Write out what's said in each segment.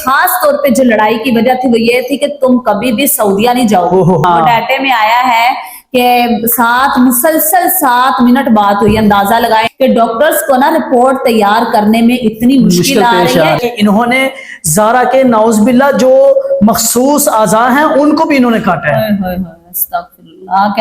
खास तौर पे जो लड़ाई की वजह थी वो ये थी कि तुम कभी भी सऊदीया नहीं जाओगे। वो डाटे में आया है कि मुसलसल 7 मिनट बात हुई। अंदाजा लगाएं कि डॉक्टर्स को ना रिपोर्ट तैयार करने में इतनी मुश्किल आ रही है कि इन्होंने ज़ारा के नाउज़बिल्ला जो मखसूस आज़ा हैं उनको भी इन्होंने काटा है।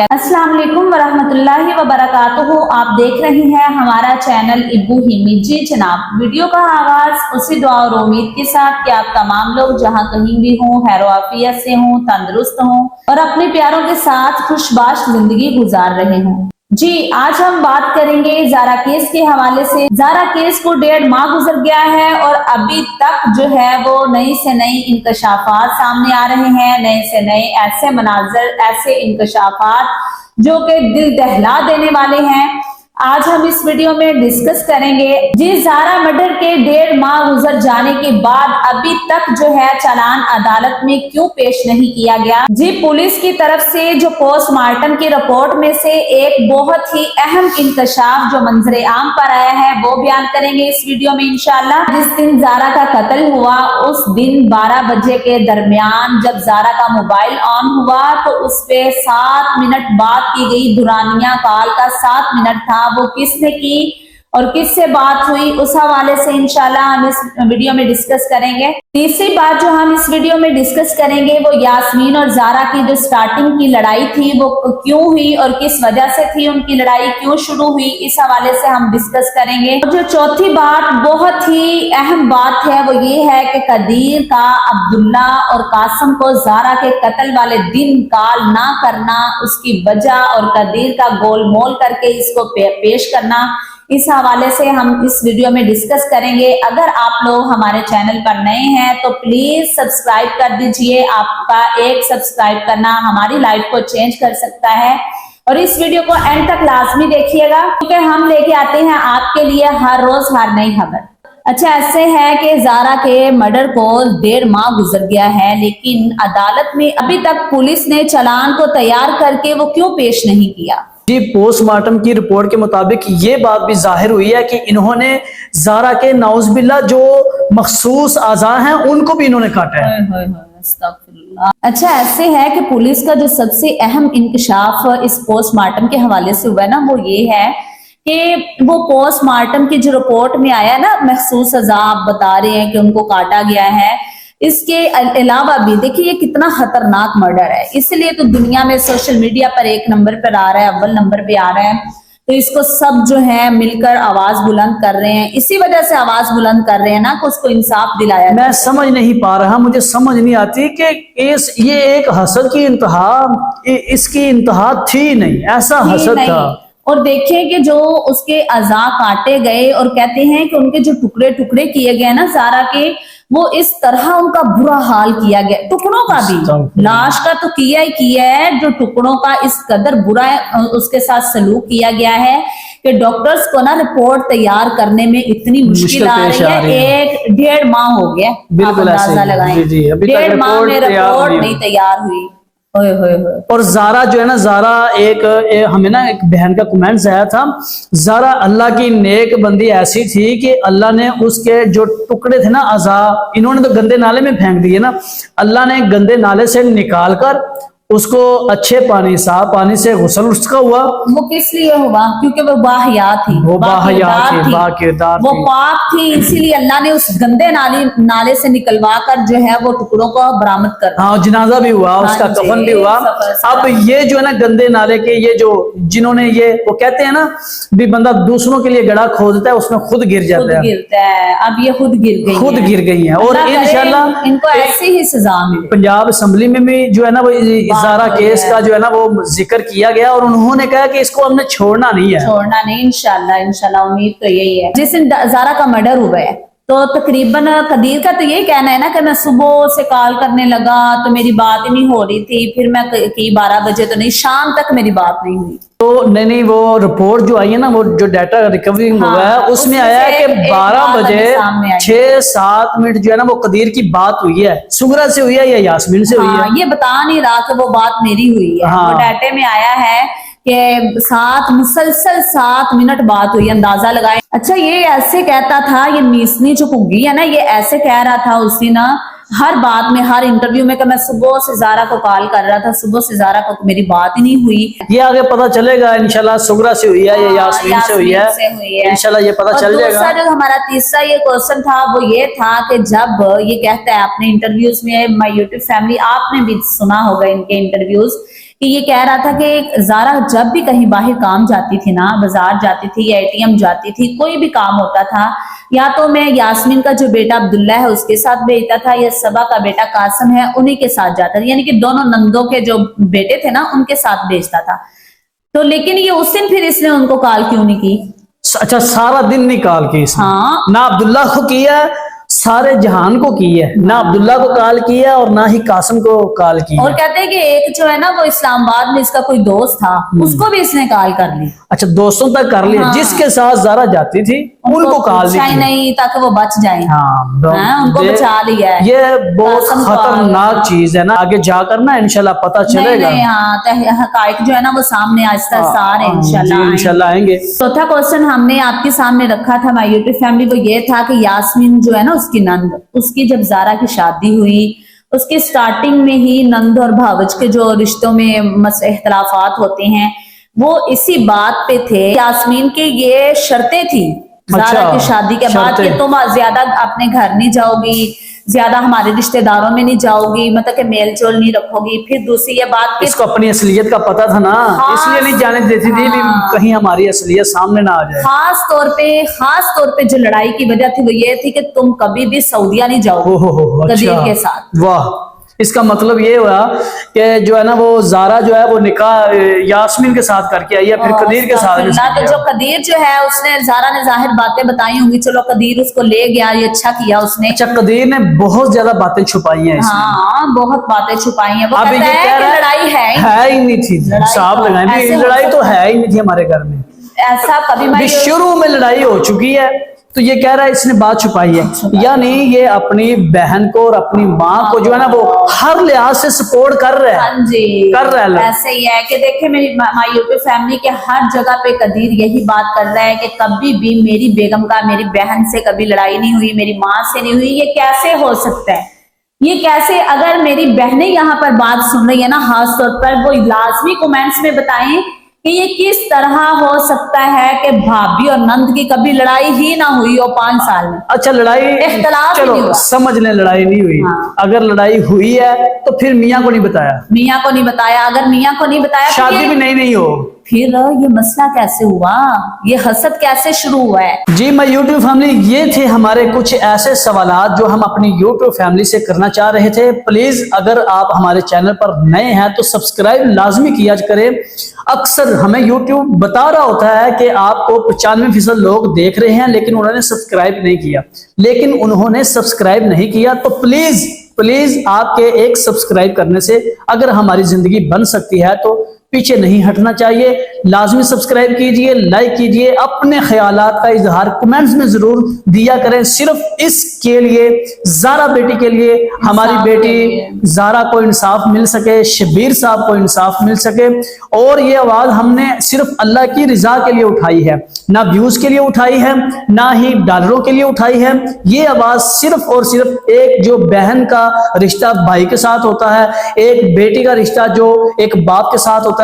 अस्सलाम वालेकुम वरहमतुल्लाहि वबरकातुहू। आप देख रहे हैं हमारा चैनल इब्बू हिमी। जी जनाब, वीडियो का आगाज उसी दुआ और उम्मीद के साथ कि आप तमाम लोग जहां कहीं भी हों खैर आफियत से हों, तंदुरुस्त हों और अपने प्यारों के साथ खुशबाश जिंदगी गुजार रहे हों। जी आज हम बात करेंगे ज़ारा केस के हवाले से। ज़ारा केस को 1.5 माह गुजर गया है और अभी तक जो है वो नई से नई इंकशाफात सामने आ रहे हैं, नए से नए ऐसे मनाजर, ऐसे इंकशाफात जो कि दिल दहला देने वाले हैं। आज हम इस वीडियो में डिस्कस करेंगे। जी ज़ारा मर्डर के 1.5 माह गुजर जाने के बाद अभी तक जो है चालान अदालत में क्यों पेश नहीं किया गया। जी पुलिस की तरफ से जो पोस्टमार्टम की रिपोर्ट में से एक बहुत ही अहम इंकशाफ जो मंजरे आम पर आया है वो बयान करेंगे इस वीडियो में इंशाल्लाह। जिस दिन ज़ारा का कत्ल हुआ उस दिन 12 बजे के दरमियान जब ज़ारा का मोबाइल ऑन हुआ तो उस पे 7 मिनट बात की गई। दुरानिया कॉल का 7 मिनट था, वो किसने की और किससे बात हुई उस हवाले से इंशाल्लाह हम इस वीडियो में डिस्कस करेंगे। तीसरी बात जो हम इस वीडियो में डिस्कस करेंगे वो यास्मीन और ज़ारा की जो स्टार्टिंग की लड़ाई थी वो क्यों हुई और किस वजह से थी, उनकी लड़ाई क्यों शुरू हुई, इस हवाले से हम डिस्कस करेंगे। और जो चौथी बात बहुत ही अहम बात है वो ये है कि कदीर का अब्दुल्ला और कासिम को ज़ारा के कत्ल वाले दिन कॉल ना करना, उसकी वजह और कदीर का गोलमोल करके इसको पेश करना, इस हवाले से हम इस वीडियो में डिस्कस करेंगे। अगर आप लोग हमारे चैनल पर नए हैं तो प्लीज सब्सक्राइब कर दीजिए। आपका एक सब्सक्राइब करना हमारी लाइफ को चेंज कर सकता है और इस वीडियो को एंड तक लाजमी देखिएगा क्योंकि हम लेके आते हैं आपके लिए हर रोज हर नई खबर। अच्छा ऐसे है कि ज़ारा के मर्डर को 1.5 माह गुजर गया है लेकिन अदालत में अभी तक पुलिस ने चालान को तैयार करके वो क्यों पेश नहीं किया। जी पोस्टमार्टम की रिपोर्ट के मुताबिक ये बात भी जाहिर हुई है कि इन्होंने ज़ारा के नाउज़बिल्ला जो मखसूस आज़ा हैं उनको भी इन्होंने काटा है। अच्छा ऐसे है कि पुलिस का जो सबसे अहम इंकशाफ इस पोस्टमार्टम के हवाले से हुआ है ना वो ये है कि वो पोस्टमार्टम की जो रिपोर्ट में आया ना महसूस अज़ा आप बता रहे हैं कि उनको काटा गया है। इसके अलावा भी देखिए ये कितना खतरनाक मर्डर है, इसलिए तो दुनिया में सोशल मीडिया पर 1 नंबर पर आ रहा है, अव्वल नंबर पे आ रहा है। तो इसको सब जो है मिलकर आवाज बुलंद कर रहे हैं, इसी वजह से आवाज बुलंद कर रहे हैं ना कि उसको इंसाफ दिलाया। मैं समझ नहीं पा रहा, मुझे समझ नहीं आती कि ये एक हसद की इंतहा, इसकी इंतहा थी नहीं, ऐसा हसद था। और देखिए कि जो उसके अज़ा काटे गए और कहते हैं कि उनके जो टुकड़े टुकड़े किए गए ना ज़ारा के, वो इस तरह उनका बुरा हाल किया गया, टुकड़ों का भी, लाश का तो किया ही किया है, जो टुकड़ों का इस कदर बुरा उसके साथ सलूक किया गया है कि डॉक्टर्स को ना रिपोर्ट तैयार करने में इतनी मुश्किल आ रही है। 1.5 माह हो गया, आप अंदाजा लगाएं, 1.5 माह में रिपोर्ट नहीं तैयार हुई। और ज़ारा जो है ना, ज़ारा हमें ना एक बहन का कमेंट्स आया था, ज़ारा अल्लाह की नेक बंदी ऐसी थी कि अल्लाह ने उसके जो टुकड़े थे ना अज़ा, इन्होंने तो गंदे नाले में फेंक दिए ना, अल्लाह ने गंदे नाले से निकाल कर उसको अच्छे पानी, साफ पानी से गुस्ल उसका हुआ। वो किस लिए हुआ? क्योंकि वो बाहया थी, वो बाहया थी, बाकिरदार वो पाक थी, इसीलिए अल्लाह ने उस गंदे नाले से निकलवा कर जो है वो टुकड़ों को बरामद कर। हाँ जनाजा भी हुआ, उसका कफन भी हुआ। अब ये जो है ना गंदे नाले के ये जो जिन्होंने ये वो कहते हैं ना भी बंदा दूसरों के लिए गड्ढा खोदता है उसमें खुद गिर जाता है। अब ये खुद गिर गई है और इंशाल्लाह इनको ऐसी ही सजा मिले। पंजाब असेंबली में भी जो है ना वो ज़ारा केस का जो है ना वो जिक्र किया गया और उन्होंने कहा कि इसको हमने छोड़ना नहीं है, इंशाल्लाह उम्मीद तो यही है। जिस दिन ज़ारा का मर्डर हुआ है तो तकरीबन कदीर का तो यही कहना है ना कि मैं सुबह से कॉल करने लगा तो मेरी बात ही नहीं हो रही थी, फिर मैं 12 बजे तो नहीं, शाम तक मेरी बात नहीं हुई। तो नहीं वो रिपोर्ट जो आई है ना, वो जो डाटा रिकवरी हुआ है उसमें आया है कि 12 बजे 6-7 मिनट जो है ना वो कदीर की बात हुई है। सुगरा से हुई है या यास्मीन से हुई है, ये बता नहीं रहा कि वो बात मेरी हुई है। वो डाटे में आया है कि मुसलसल 7 मिनट बात हुई, अंदाजा लगाए। अच्छा ये ऐसे कहता था, ये मीसनी जो पुगी है ना, ये ऐसे कह रहा था उस दिन हर बात में, हर इंटरव्यू में, कि मैं सुबह से ज़ारा को कॉल कर रहा था, सुबह से ज़ारा को मेरी बात ही नहीं हुई। ये आगे पता चलेगा इंशाल्लाह, सुगरा से हुई है या यास्मीन से हुई है, इंशाल्लाह ये पता चल जाएगा। दूसरा जो हमारा तीसरा ये क्वेश्चन था वो ये था कि जब ये कहता है अपने इंटरव्यूज में, माय यूट्यूब फैमिली, आपने भी सुना होगा इनके इंटरव्यूज, कि ये कह रहा था कि ज़ारा जब भी कहीं बाहर काम जाती थी ना, बाजार जाती थी या ATM जाती थी, कोई भी काम होता था, या तो मैं यास्मीन का जो बेटा अब्दुल्ला है उसके साथ भेजता था, या सबा का बेटा कासिम है उन्हीं के साथ जाता था, यानी कि दोनों नंदों के जो बेटे थे ना उनके साथ भेजता था। तो लेकिन ये उस दिन फिर इसने उनको कॉल क्यों नहीं की? अच्छा, सारा दिन नहीं कॉल की इसने? हाँ, ना अब्दुल्ला को किया, सारे जहान को की है, ना अब्दुल्ला को कॉल किया और ना ही कासिम को कॉल की। और कहते हैं कि एक जो है ना वो इस्लामाबाद में इसका कोई दोस्त था, उसको भी इसने कॉल कर ली। अच्छा, दोस्तों तक कर लिया। हाँ। जिसके साथ ज़ारा जाती थी उनको कॉल नहीं, ताकि वो बच जाए। हाँ, उनको बचा लिया है। ये बहुत कासिम को खतरनाक चीज है ना, आगे जाकर ना इंशाल्लाह पता चलेगा। नहीं, हाँ, हकाइक जो है ना वो सामने आहिस्ता आहिस्ता आ रहे हैं, इंशाल्लाह आएंगे। चौथा क्वेश्चन हमने आपके सामने रखा था माय यूट्यूब फैमिली, वो ये था कि यास्मीन जो है ना उसकी नंद, उसकी जब ज़ारा की शादी हुई, उसकी स्टार्टिंग में ही नंद और भावज के जो रिश्तों में इख्तलाफात होते हैं वो इसी बात पे थे। यास्मीन के ये शर्तें थी ज़ारा की शादी के बाद कि तुम ज्यादा अपने घर नहीं जाओगी, ज्यादा हमारे रिश्तेदारों में नहीं जाओगी, मतलब कि मेल जोल नहीं रखोगी। फिर दूसरी ये बात कि इसको अपनी असलियत का पता था ना, इसलिए नहीं जाने देती थी भी कहीं हमारी असलियत सामने ना आ जाए। खास तौर पे जो लड़ाई की वजह थी वो ये थी कि तुम कभी भी सऊदिया नहीं जाओगे कदीर के साथ। वाह, इसका मतलब ये हुआ कि जो है ना वो ज़ारा जो है वो निकाह यास्मीन के साथ करके आई है, फिर कदीर के साथ। तो जो कदीर जो है उसने, ज़ारा ने जाहिर बातें बताई होंगी, चलो कदीर उसको ले गया, ये अच्छा किया उसने। अच्छा, कदीर ने बहुत ज्यादा बातें छुपाई हैं। हाँ, बहुत बातें छुपाई हैं। वो अब कहता है कि लड़ाई है ही नहीं थी, साहब लगाए, लड़ाई तो है ही नहीं थी हमारे घर में, ऐसा कभी शुरू में लड़ाई हो चुकी है। तो ये कह रहा है इसने बात छुपाई है, यानी ये अपनी बहन को और अपनी माँ को जो है ना वो हर लिहाज से सपोर्ट कर रहा है। हाँ जी, कर रहा है। ऐसे ही है कि देखे मेरी माय यूट्यूब फैमिली के हर जगह पे कदीर यही बात कर रहा है कि कभी भी मेरी बेगम का मेरी बहन से कभी लड़ाई नहीं हुई, मेरी माँ से नहीं हुई। ये कैसे हो सकता है? ये कैसे? अगर मेरी बहनें यहाँ पर बात सुन रही है ना, खास तौर पर वो लाजमी कमेंट्स में बताएं कि ये किस तरह हो सकता है कि भाभी और नंद की कभी लड़ाई ही ना हुई हो 5 साल में। अच्छा, लड़ाई चलो समझ लें, लड़ाई नहीं हुई। हाँ। अगर लड़ाई हुई है तो फिर मियाँ को नहीं बताया, मियाँ को नहीं बताया। अगर मियाँ को नहीं बताया, शादी भी नहीं हो, फिर ये मसला कैसे हुआ? ये हसद कैसे शुरू हुआ है? जी मैं यूट्यूब फैमिली, ये थे हमारे कुछ ऐसे सवालात जो हम अपनी यूट्यूब फैमिली से करना चाह रहे थे। प्लीज अगर आप हमारे चैनल पर नए हैं तो सब्सक्राइब लाजमी किया करें। अक्सर हमें यूट्यूब बता रहा होता है कि आपको 95% लोग देख रहे हैं लेकिन उन्होंने सब्सक्राइब नहीं किया, लेकिन उन्होंने सब्सक्राइब नहीं किया तो प्लीज आपके एक सब्सक्राइब करने से अगर हमारी जिंदगी बन सकती है तो पीछे नहीं हटना चाहिए। लाजमी सब्सक्राइब कीजिए, लाइक कीजिए, अपने ख्यालात का इजहार कमेंट्स में जरूर दिया करें। सिर्फ इसके लिए, ज़ारा बेटी के लिए, हमारी बेटी ज़ारा को इंसाफ मिल सके, शबीर साहब को इंसाफ मिल सके। और ये आवाज हमने सिर्फ अल्लाह की रिजा के लिए उठाई है, ना व्यूज के लिए उठाई है, ना ही डॉलरों के लिए उठाई है। ये आवाज सिर्फ और सिर्फ एक जो बहन का रिश्ता भाई के साथ होता है, एक बेटी का रिश्ता जो एक बाप के साथ होता है,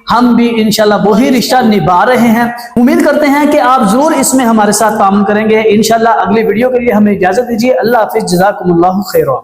हम भी इंशाल्लाह वही रिश्ता निभा रहे हैं। उम्मीद करते हैं कि आप जरूर इसमें हमारे साथ काम करेंगे। इंशाल्लाह अगली वीडियो के लिए हमें इजाजत दीजिए। अल्लाह हाफिज, जज़ाकुमुल्लाहु खैरा।